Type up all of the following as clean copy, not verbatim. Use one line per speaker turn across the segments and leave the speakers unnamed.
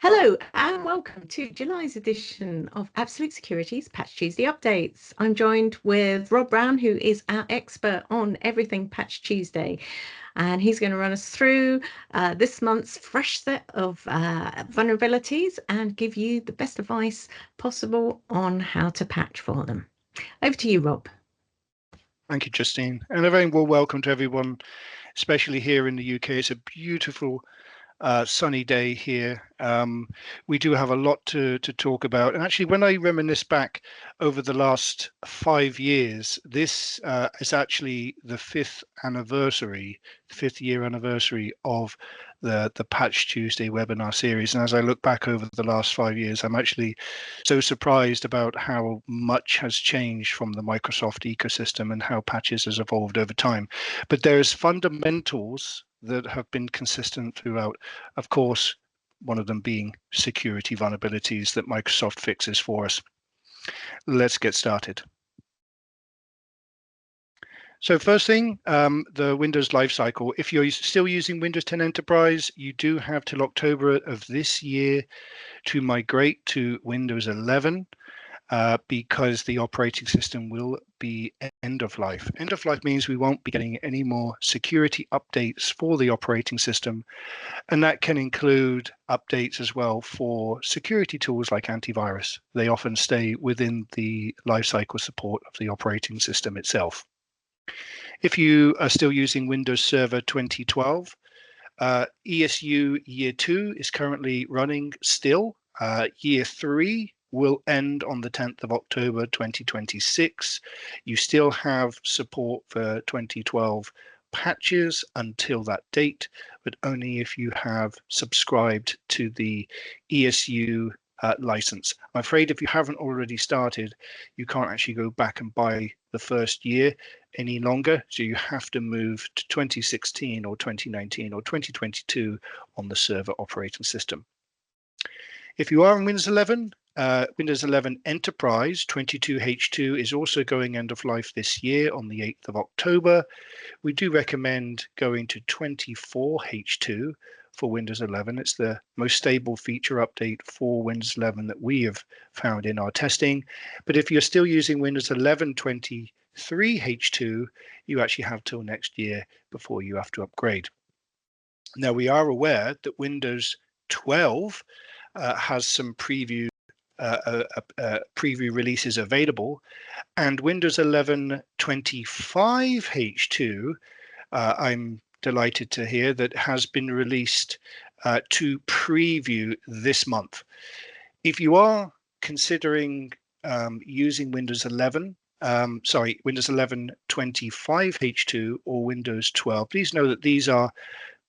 Hello and welcome to July's edition of Absolute Security's Patch Tuesday updates. I'm joined with Rob Brown, who is our expert on everything Patch Tuesday, and he's going to run us through this month's fresh set of vulnerabilities and give you the best advice possible on how to patch for them. Over to you, Rob.
Thank you, Justine, and a very warm welcome to everyone, especially here in the UK. It's a beautiful sunny day here. We do have a lot to talk about. And actually, when I reminisce back over the last 5 years, this is actually the fifth year anniversary of the Patch Tuesday webinar series. And as I look back over the last 5 years, I'm actually so surprised about how much has changed from the Microsoft ecosystem and how patches has evolved over time. But there's fundamentals that have been consistent throughout. Of course, one of them being security vulnerabilities that Microsoft fixes for us. Let's get started. So first thing, the Windows lifecycle. If you're still using Windows 10 Enterprise, you do have till October of this year to migrate to Windows 11. Because the operating system will be end of life. End of life means we won't be getting any more security updates for the operating system, and that can include updates as well for security tools like antivirus. They often stay within the lifecycle support of the operating system itself. If you are still using Windows Server 2012, ESU Year 2 is currently running still. Year 3 will end on the 10th of October 2026. You still have support for 2012 patches until that date, but only if you have subscribed to the ESU license. I'm afraid if you haven't already started, you can't actually go back and buy the first year any longer. So you have to move to 2016 or 2019 or 2022 on the server operating system. If you are on Windows 11, Windows 11 Enterprise 22H2 is also going end of life this year on the 8th of October. We do recommend going to 24H2 for Windows 11. It's the most stable feature update for Windows 11 that we have found in our testing. But if you're still using Windows 11 23H2, you actually have till next year before you have to upgrade. Now, we are aware that Windows 12 has some preview releases available, and Windows 11 25H2, I'm delighted to hear that has been released to preview this month. If you are considering using Windows 11 25H2 or Windows 12, please know that these are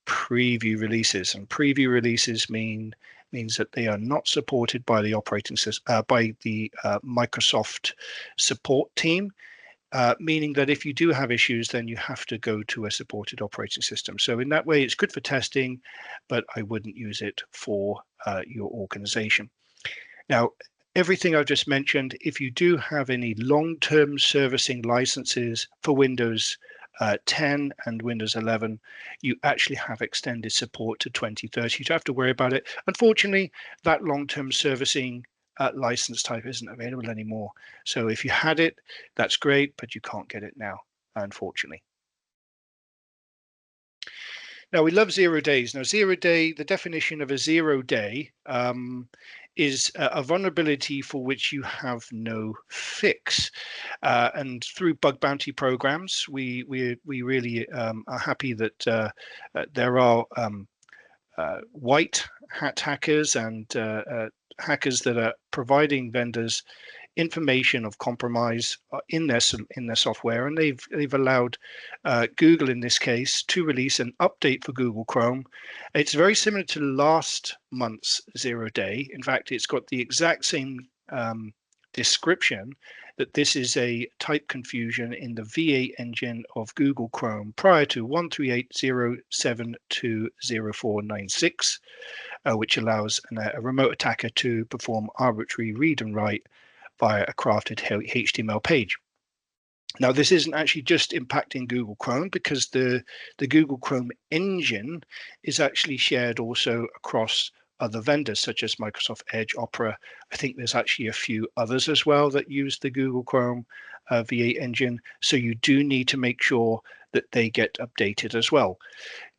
preview releases, and preview releases means that they are not supported by the operating system, by the Microsoft support team, meaning that if you do have issues, then you have to go to a supported operating system. So in that way, it's good for testing, but I wouldn't use it for your organization. Now, everything I've just mentioned, if you do have any long-term servicing licenses for Windows 10 and Windows 11, you actually have extended support to 2030. You don't have to worry about it. Unfortunately, that long-term servicing license type isn't available anymore. So if you had it, that's great, but you can't get it now, unfortunately. Now, we love 0 days. Now, 0 day, the definition of a 0 day is a vulnerability for which you have no fix. And through bug bounty programs, we really are happy that there are white hat hackers and hackers that are providing vendors information of compromise in their software, and they've allowed Google in this case to release an update for Google Chrome. It's very similar to last month's 0 day. In fact, it's got the exact same description, that this is a type confusion in the V8 engine of Google Chrome prior to 138.072.0496, which allows a remote attacker to perform arbitrary read and write via a crafted HTML page. Now, this isn't actually just impacting Google Chrome, because the Google Chrome engine is actually shared also across other vendors such as Microsoft Edge, Opera. I think there's actually a few others as well that use the Google Chrome V8 engine. So you do need to make sure that they get updated as well.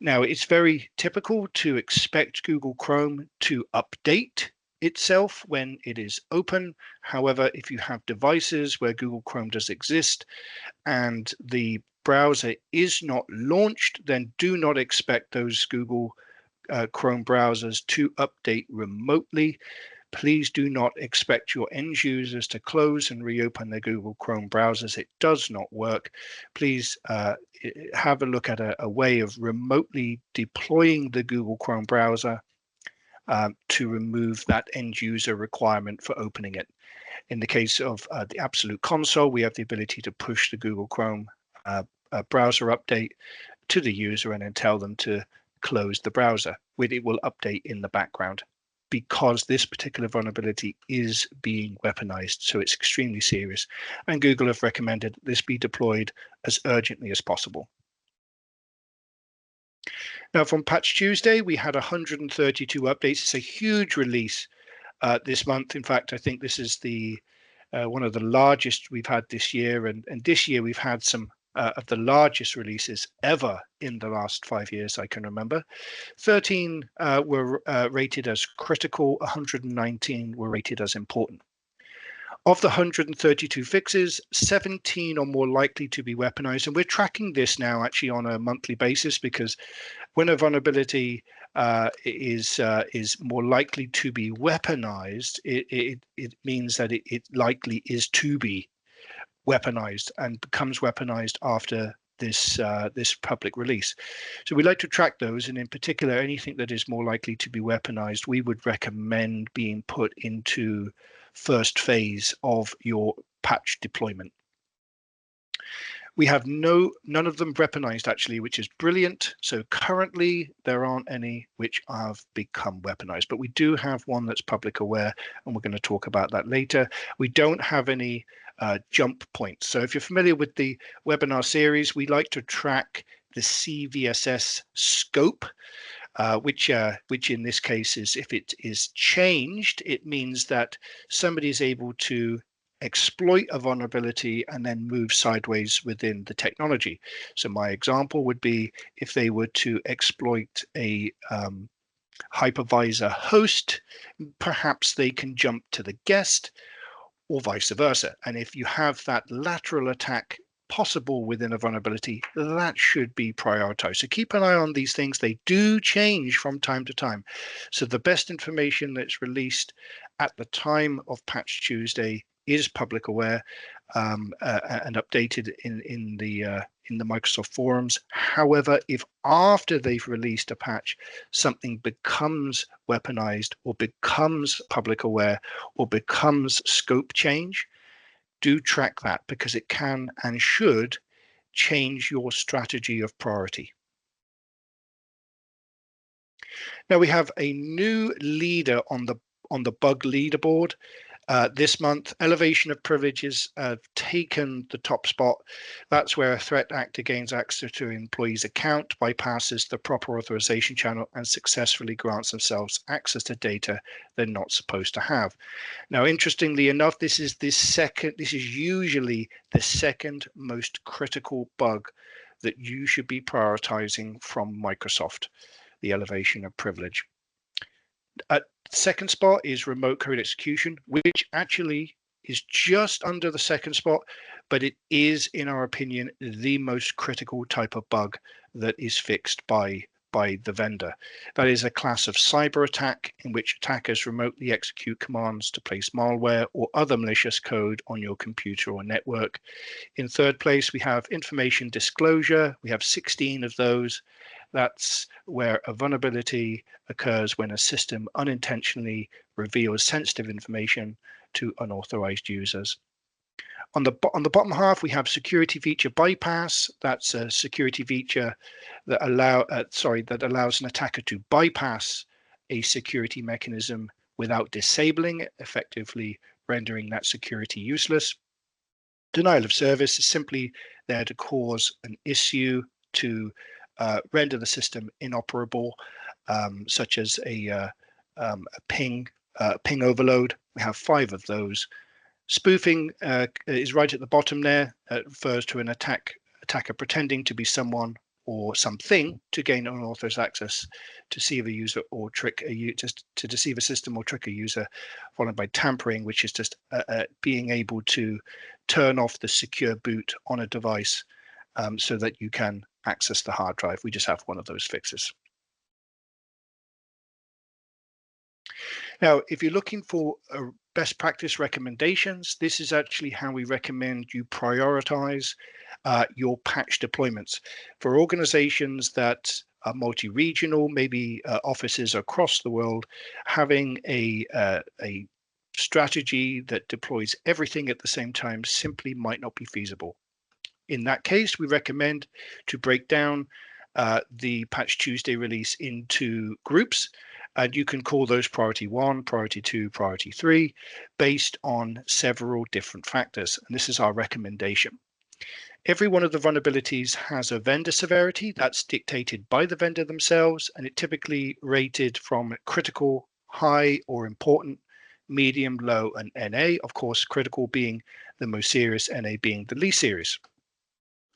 Now, it's very typical to expect Google Chrome to update itself when it is open. However, if you have devices where Google Chrome does exist and the browser is not launched, then do not expect those Google Chrome browsers to update remotely. Please do not expect your end users to close and reopen their Google Chrome browsers. It does not work. Please have a look at a way of remotely deploying the Google Chrome browser to remove that end user requirement for opening it. In the case of the Absolute Console, we have the ability to push the Google Chrome browser update to the user and then tell them to close the browser. It will update in the background because this particular vulnerability is being weaponized. So it's extremely serious. And Google have recommended this be deployed as urgently as possible. Now, from Patch Tuesday, we had 132 updates. It's a huge release this month. In fact, I think this is the one of the largest we've had this year. And this year we've had some of the largest releases ever in the last 5 years I can remember. 13 were rated as critical, 119 were rated as important. Of the 132 fixes, 17 are more likely to be weaponized. And we're tracking this now actually on a monthly basis, because when a vulnerability is more likely to be weaponized, it means that it likely is to be weaponized and becomes weaponized after this public release. So we like to track those, and in particular, anything that is more likely to be weaponized, we would recommend being put into first phase of your patch deployment. We have none of them weaponized actually, which is brilliant. So currently there aren't any which have become weaponized, but we do have one that's public aware, and we're going to talk about that later. We don't have any jump points. So if you're familiar with the webinar series, we like to track the CVSS scope, which in this case is, if it is changed, it means that somebody is able to exploit a vulnerability and then move sideways within the technology. So my example would be if they were to exploit a hypervisor host, perhaps they can jump to the guest, or vice versa. And if you have that lateral attack possible within a vulnerability, that should be prioritized. So keep an eye on these things. They do change from time to time. So the best information that's released at the time of Patch Tuesday is public aware and updated in the Microsoft forums. However, if after they've released a patch, something becomes weaponized or becomes public aware or becomes scope change, do track that, because it can and should change your strategy of priority. Now we have a new leader on the bug leaderboard. This month, elevation of privileges have taken the top spot. That's where a threat actor gains access to an employee's account, bypasses the proper authorization channel, and successfully grants themselves access to data they're not supposed to have. Now, interestingly enough, this is usually the second most critical bug that you should be prioritizing from Microsoft, the elevation of privilege. Second spot is remote code execution, which actually is just under the second spot, but it is, in our opinion, the most critical type of bug that is fixed by the vendor. That is a class of cyber attack in which attackers remotely execute commands to place malware or other malicious code on your computer or network. In third place, we have information disclosure. We have 16 of those. That's where a vulnerability occurs when a system unintentionally reveals sensitive information to unauthorized users. On the bottom half, we have security feature bypass. That's a security feature that allows an attacker to bypass a security mechanism without disabling it, effectively rendering that security useless. Denial of service is simply there to cause an issue to render the system inoperable, such as a a ping overload. We have 5 of those. Spoofing is right at the bottom there. It refers to an attacker pretending to be someone or something to gain unauthorized access, to deceive a user or trick just to deceive a system or trick a user, followed by tampering, which is just being able to turn off the secure boot on a device so that you can access the hard drive. We just have one of those fixes. Now, if you're looking for best practice recommendations, this is actually how we recommend you prioritize your patch deployments. For organizations that are multi-regional, maybe offices across the world, having a strategy that deploys everything at the same time simply might not be feasible. In that case, we recommend to break down the Patch Tuesday release into groups, and you can call those priority 1, priority 2, priority 3, based on several different factors. And this is our recommendation. Every one of the vulnerabilities has a vendor severity that's dictated by the vendor themselves, and it typically rated from critical, high, or important, medium, low, and NA. Of course, critical being the most serious, NA being the least serious.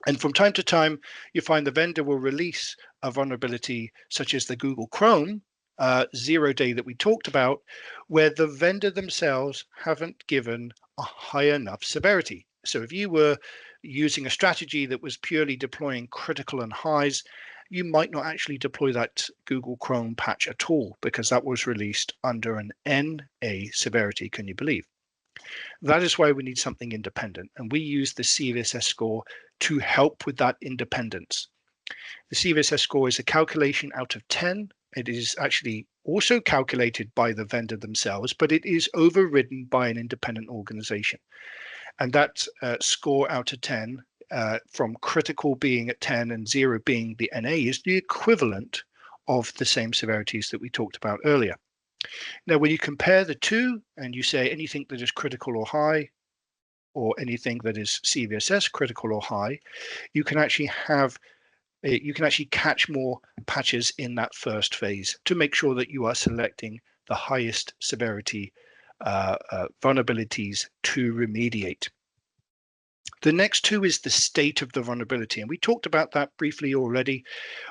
And from time to time, you find the vendor will release a vulnerability such as the Google Chrome 0-day that we talked about, where the vendor themselves haven't given a high enough severity. So if you were using a strategy that was purely deploying critical and highs, you might not actually deploy that Google Chrome patch at all because that was released under an NA severity, can you believe? That is why we need something independent, and we use the CVSS score to help with that independence. The CVSS score is a calculation out of 10. It is actually also calculated by the vendor themselves, but it is overridden by an independent organization. And that score out of 10, from critical being at 10 and 0 being the NA, is the equivalent of the same severities that we talked about earlier. Now, when you compare the two and you say anything that is critical or high, or anything that is CVSS critical or high, you can actually catch more patches in that first phase to make sure that you are selecting the highest severity vulnerabilities to remediate. The next two is the state of the vulnerability, and we talked about that briefly already.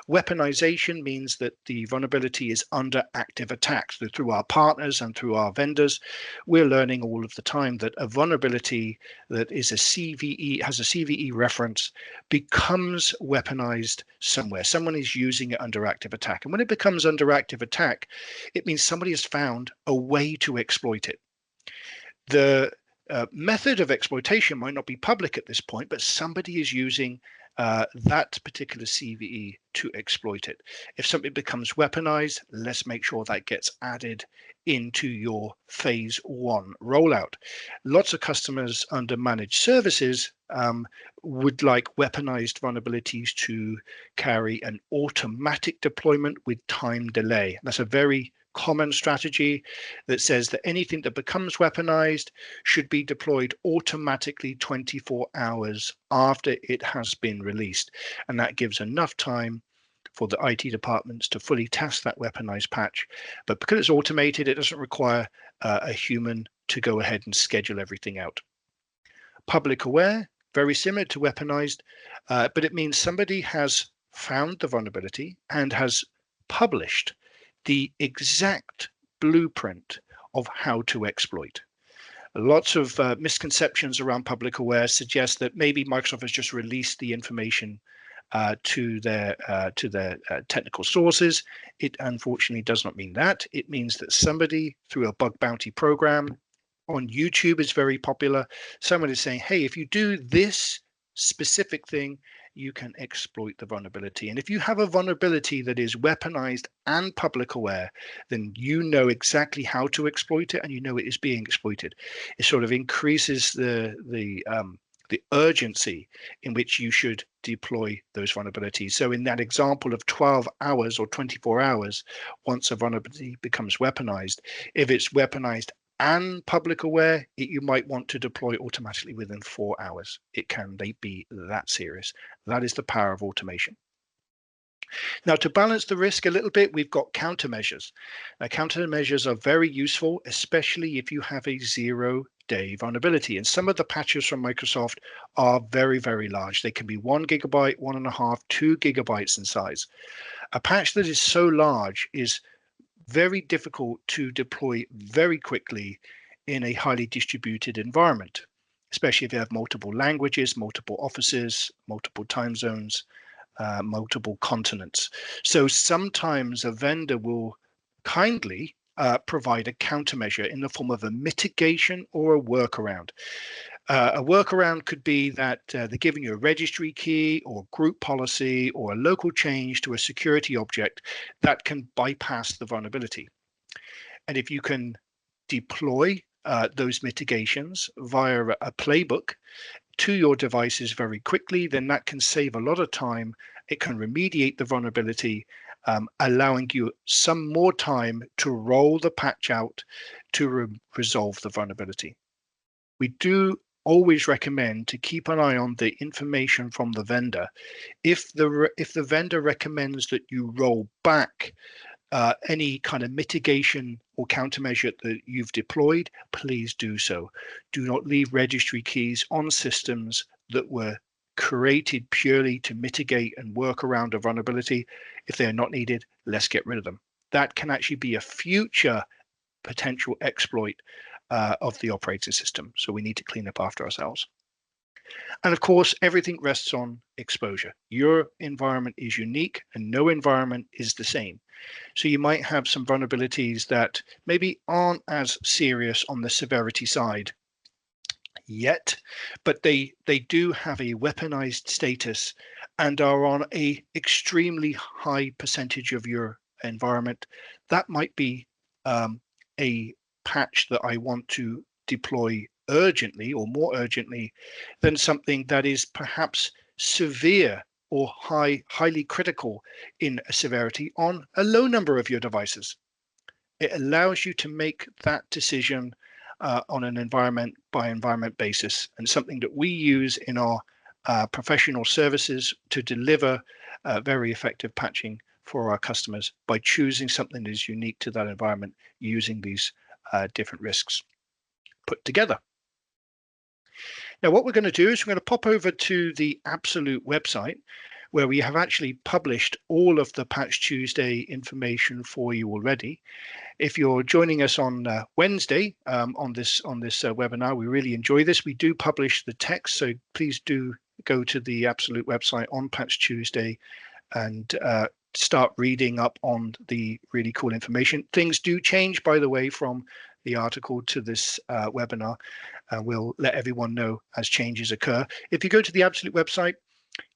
Weaponization means that the vulnerability is under active attack. So through our partners and through our vendors, we're learning all of the time that a vulnerability that is a CVE, has a CVE reference, becomes weaponized somewhere. Someone is using it under active attack. And when it becomes under active attack, it means somebody has found a way to exploit it. The method of exploitation might not be public at this point, but somebody is using that particular CVE to exploit it. If something becomes weaponized, let's make sure that gets added into your phase 1 rollout. Lots of customers under managed services would like weaponized vulnerabilities to carry an automatic deployment with time delay. That's a very common strategy that says that anything that becomes weaponized should be deployed automatically 24 hours after it has been released. And that gives enough time for the IT departments to fully test that weaponized patch. But because it's automated, it doesn't require a human to go ahead and schedule everything out. Public aware, very similar to weaponized, but it means somebody has found the vulnerability and has published the exact blueprint of how to exploit. Lots of misconceptions around public aware suggest that maybe Microsoft has just released the information to their technical sources. It unfortunately does not mean that. It means that somebody, through a bug bounty program on YouTube, is very popular. Someone is saying, hey, if you do this specific thing, you can exploit the vulnerability. And if you have a vulnerability that is weaponized and public aware, then you know exactly how to exploit it and you know it is being exploited. It sort of increases the urgency in which you should deploy those vulnerabilities. So in that example of 12 hours or 24 hours, once a vulnerability becomes weaponized, if it's weaponized and public aware, you might want to deploy automatically within 4 hours. It can be that serious. That is the power of automation. Now, to balance the risk a little bit, we've got countermeasures. Now, countermeasures are very useful, especially if you have a 0-day vulnerability. And some of the patches from Microsoft are very, very large. They can be 1 GB, 1.5, 2 GB in size. A patch that is so large is very difficult to deploy very quickly in a highly distributed environment, especially if you have multiple languages, multiple offices, multiple time zones, multiple continents. So sometimes a vendor will kindly provide a countermeasure in the form of a mitigation or a workaround. A workaround could be that they're giving you a registry key or group policy or a local change to a security object that can bypass the vulnerability. And if you can deploy those mitigations via a playbook to your devices very quickly, then that can save a lot of time. It can remediate the vulnerability, allowing you some more time to roll the patch out to resolve the vulnerability. We do always recommend to keep an eye on the information from the vendor. If the vendor recommends that you roll back any kind of mitigation or countermeasure that you've deployed, please do so. Do not leave registry keys on systems that were created purely to mitigate and work around a vulnerability. If they are not needed, let's get rid of them. That can actually be a future potential exploit of the operating system. So we need to clean up after ourselves. And of course, everything rests on exposure. Your environment is unique and no environment is the same. So you might have some vulnerabilities that maybe aren't as serious on the severity side yet, but they do have a weaponized status and are on a extremely high percentage of your environment. That might be a patch that I want to deploy urgently or more urgently than something that is perhaps severe or highly critical in severity on a low number of your devices. It allows you to make that decision on an environment by environment basis, and something that we use in our professional services to deliver very effective patching for our customers by choosing something that is unique to that environment using these different risks put together. Now, what we're going to do is we're going to pop over to the Absolute website, where we have actually published all of the Patch Tuesday information for you already. If you're joining us on Wednesday on this webinar, we really enjoy this. We do publish the text, so please do go to the Absolute website on Patch Tuesday and start reading up on the really cool information. Things do change, by the way, from the article to this webinar. We'll let everyone know as changes occur. If you go to the Absolute website,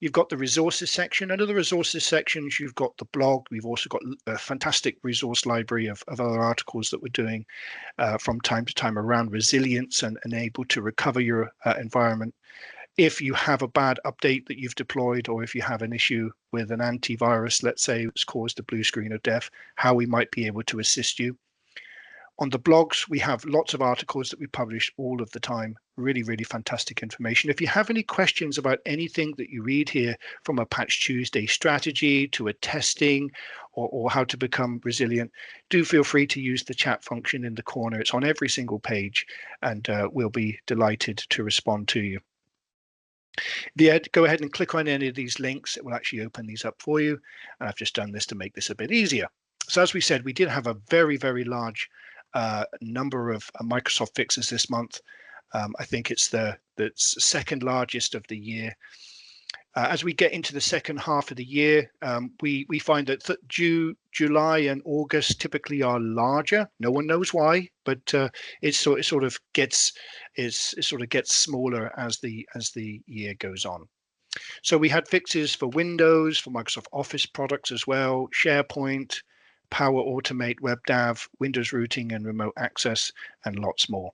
you've got the resources section. Under the resources sections, you've got the blog. We've also got a fantastic resource library of other articles that we're doing from time to time around resilience and able to recover your environment. If you have a bad update that you've deployed, or if you have an issue with an antivirus, let's say it's caused the blue screen of death, how we might be able to assist you. On the blogs, we have lots of articles that we publish all of the time. Really, really fantastic information. If you have any questions about anything that you read here, from a Patch Tuesday strategy to a testing or how to become resilient, do feel free to use the chat function in the corner. It's on every single page, and we'll be delighted to respond to you. Yeah, go ahead and click on any of these links. It will actually open these up for you. And I've just done this to make this a bit easier. So as we said, we did have a very, very large number of Microsoft fixes this month. I think it's the second largest of the year. As we get into the second half of the year, we find that July and August typically are larger. No one knows why, but it sort of gets smaller as the year goes on. So we had fixes for Windows, for Microsoft Office products as well, SharePoint, Power Automate, WebDAV, Windows routing and remote access, and lots more.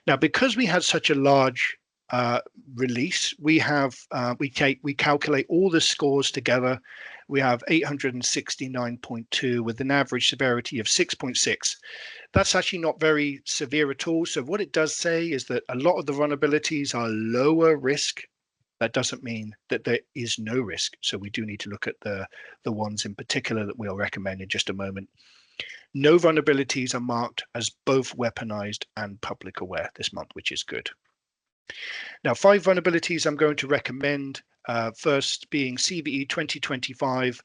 Now, because we had such a large release, we calculate all the scores together. We have 869.2 with an average severity of 6.6. That's actually not very severe at all. So what it does say is that a lot of the vulnerabilities are lower risk That doesn't mean that there is no risk. So we do need to look at the ones in particular that we'll recommend in just a moment. No vulnerabilities are marked as both weaponized and public aware this month, which is good. Now, 5 vulnerabilities I'm going to recommend, first being CVE 2025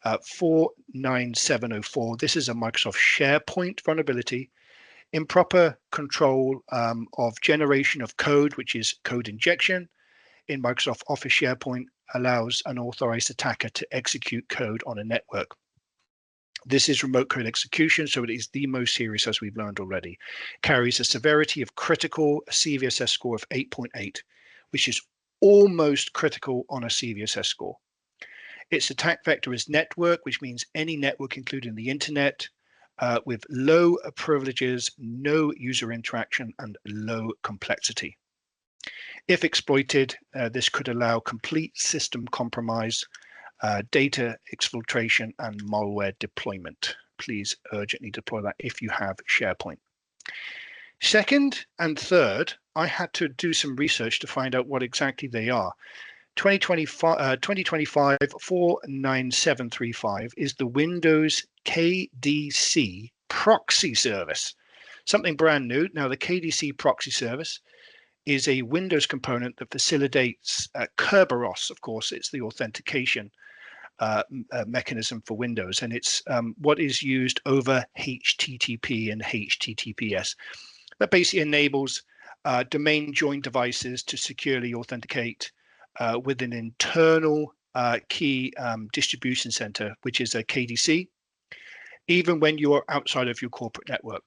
49704. This is a Microsoft SharePoint vulnerability. Improper control of generation of code, which is code injection in Microsoft Office SharePoint, allows an authorized attacker to execute code on a network. This is remote code execution, so it is the most serious, as we've learned already. Carries a severity of critical, a CVSS score of 8.8, which is almost critical on a CVSS score. Its attack vector is network, which means any network, including the internet, with low privileges, no user interaction, and low complexity. If exploited, this could allow complete system compromise, data exfiltration, and malware deployment. Please urgently deploy that if you have SharePoint. Second and third, I had to do some research to find out what exactly they are. 2025 49735 is the Windows KDC proxy service, something brand new. Now, the KDC proxy service is a Windows component that facilitates Kerberos. Of course, it's the authentication mechanism for Windows, and it's what is used over HTTP and HTTPS. That basically enables domain joined devices to securely authenticate with an internal key distribution center, which is a KDC, even when you are outside of your corporate network.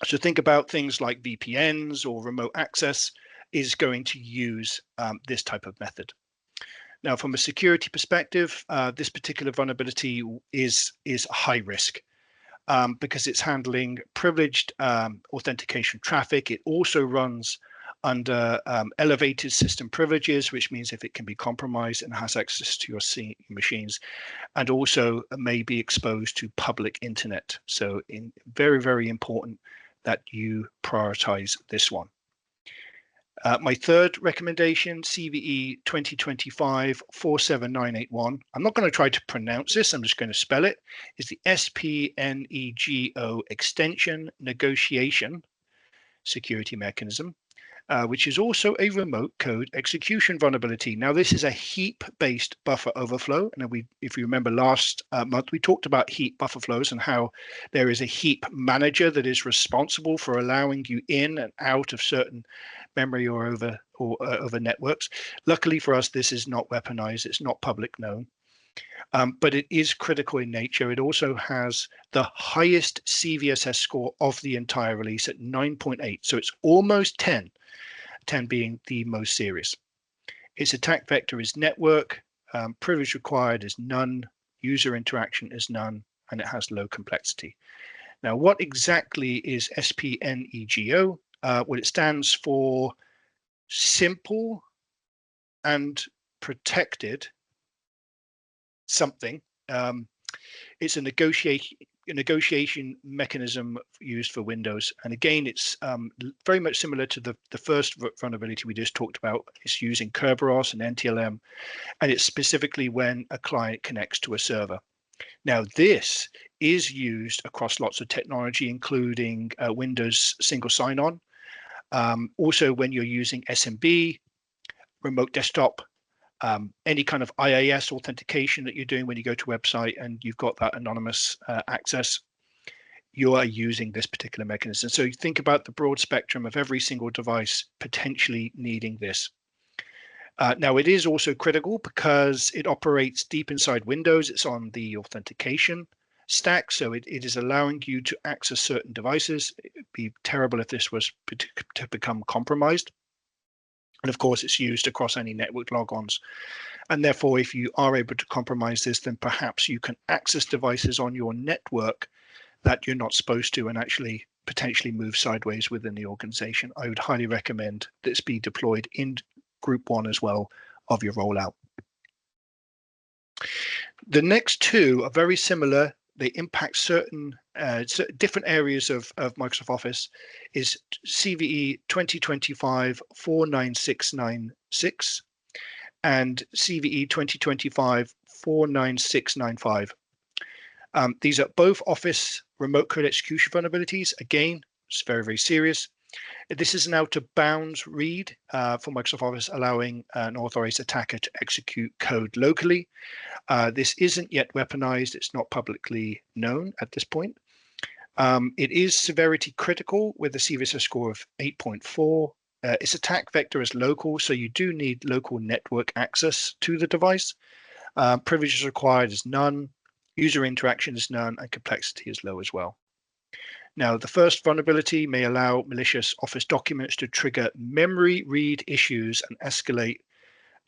So think about things like VPNs or remote access is going to use this type of method. Now, from a security perspective, this particular vulnerability is high risk because it's handling privileged authentication traffic. It also runs under elevated system privileges, which means if it can be compromised and has access to your machines, and also may be exposed to public internet. So very, very important that you prioritize this one. My third recommendation, CVE 2025 47981. I'm not going to try to pronounce this, I'm just going to spell it, is the SPNEGO extension negotiation security mechanism, which is also a remote code execution vulnerability. Now, this is a heap-based buffer overflow. And if you remember last month, we talked about heap buffer flows and how there is a heap manager that is responsible for allowing you in and out of certain memory or over networks. Luckily for us, this is not weaponized. It's not public known. But it is critical in nature. It also has the highest CVSS score of the entire release at 9.8. So it's almost 10, 10 being the most serious. Its attack vector is network, privilege required is none, user interaction is none, and it has low complexity. Now, what exactly is SPNEGO? Well, it stands for simple and protected something. It's a negotiation mechanism used for Windows. And again, it's very much similar to the first vulnerability we just talked about. It's using Kerberos and NTLM, and it's specifically when a client connects to a server. Now, this is used across lots of technology, including Windows single sign-on. Also, when you're using SMB, remote desktop, any kind of IAS authentication that you're doing when you go to a website and you've got that anonymous access, you are using this particular mechanism. So you think about the broad spectrum of every single device potentially needing this. Now, it is also critical because it operates deep inside Windows. It's on the authentication stack, so it is allowing you to access certain devices. It'd be terrible if this was to become compromised. And of course, it's used across any network logons. And therefore, if you are able to compromise this, then perhaps you can access devices on your network that you're not supposed to and actually potentially move sideways within the organization. I would highly recommend this be deployed in Group 1 as well of your rollout. The next two are very similar. They impact certain different areas of Microsoft Office. Is CVE 2025 49696. and CVE 2025-49695. These are both Office remote code execution vulnerabilities. Again, it's very, very serious. This is an out-of-bounds read for Microsoft Office, allowing an authorized attacker to execute code locally. This isn't yet weaponized. It's not publicly known at this point. It is severity critical with a CVSS score of 8.4. Its attack vector is local, so you do need local network access to the device. Privileges required is none. User interaction is none, and complexity is low as well. Now, the first vulnerability may allow malicious Office documents to trigger memory read issues and escalate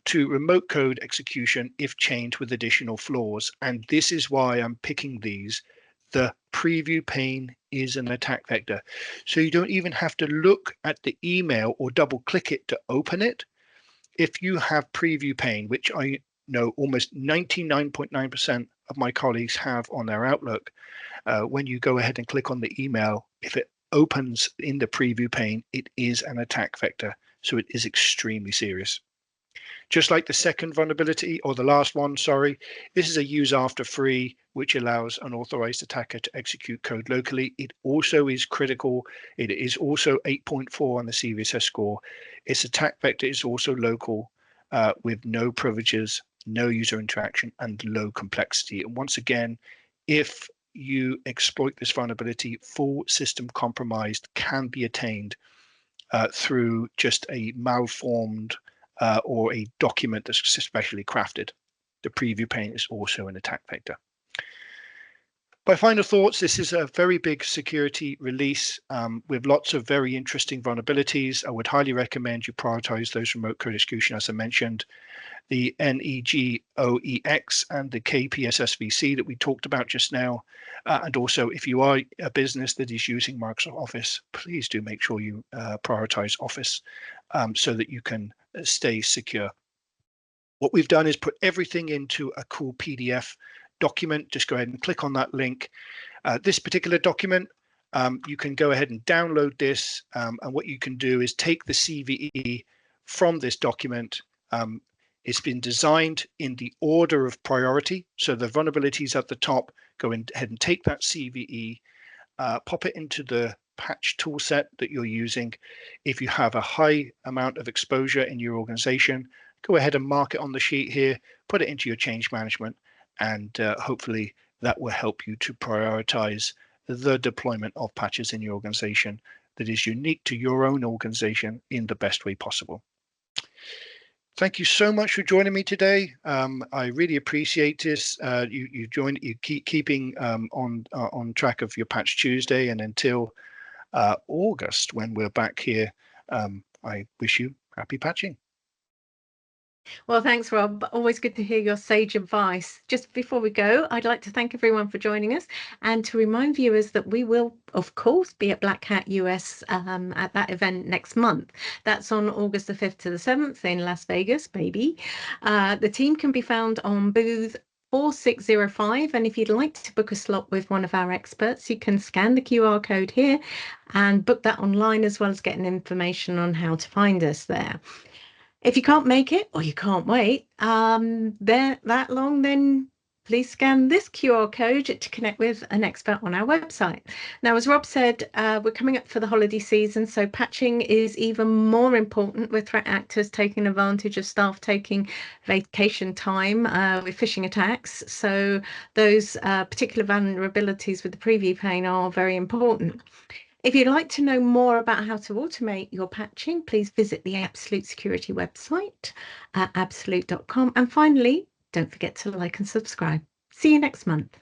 to remote code execution if chained with additional flaws. And this is why I'm picking these. The preview pane is an attack vector. So you don't even have to look at the email or double click it to open it. If you have preview pane, which I know almost 99.9% of my colleagues have on their Outlook, when you go ahead and click on the email, if it opens in the preview pane, it is an attack vector. So it is extremely serious. Just like the second vulnerability, or the last one, sorry, this is a use after free, which allows an authorized attacker to execute code locally. It also is critical. It is also 8.4 on the CVSS score. Its attack vector is also local with no privileges, no user interaction, and low complexity. And once again, if you exploit this vulnerability, full system compromised can be attained through just a malformed or a document that's especially crafted. The preview pane is also an attack vector. My final thoughts, this is a very big security release with lots of very interesting vulnerabilities. I would highly recommend you prioritize those remote code execution, as I mentioned. The NEGOEX and the KPSSVC that we talked about just now. And also, if you are a business that is using Microsoft Office, please do make sure you prioritize Office so that you can stay secure. What we've done is put everything into a cool PDF document. Just go ahead and click on that link. This particular document, you can go ahead and download this. And what you can do is take the CVE from this document. It's been designed in the order of priority. So the vulnerabilities at the top, go ahead and take that CVE, pop it into the patch toolset that you're using. If you have a high amount of exposure in your organization, go ahead and mark it on the sheet here, put it into your change management, and hopefully that will help you to prioritize the deployment of patches in your organization that is unique to your own organization in the best way possible. Thank you so much for joining me today. I really appreciate this. You keep keeping on track of your Patch Tuesday, and until August when we're back here, I wish you happy patching.
Well, thanks, Rob. Always good to hear your sage advice. Just before we go, I'd like to thank everyone for joining us and to remind viewers that we will, of course, be at Black Hat US at that event next month. That's on August the 5th to the 7th in Las Vegas, baby. The team can be found on booth 4605, and if you'd like to book a slot with one of our experts, you can scan the QR code here and book that online, as well as getting information on how to find us there. If you can't make it, or you can't wait that long, then please scan this QR code to connect with an expert on our website. Now, as Rob said, we're coming up for the holiday season, so patching is even more important with threat actors taking advantage of staff taking vacation time with phishing attacks. So those particular vulnerabilities with the preview pane are very important. If you'd like to know more about how to automate your patching, please visit the Absolute Security website at absolute.com. And finally, don't forget to like and subscribe. See you next month.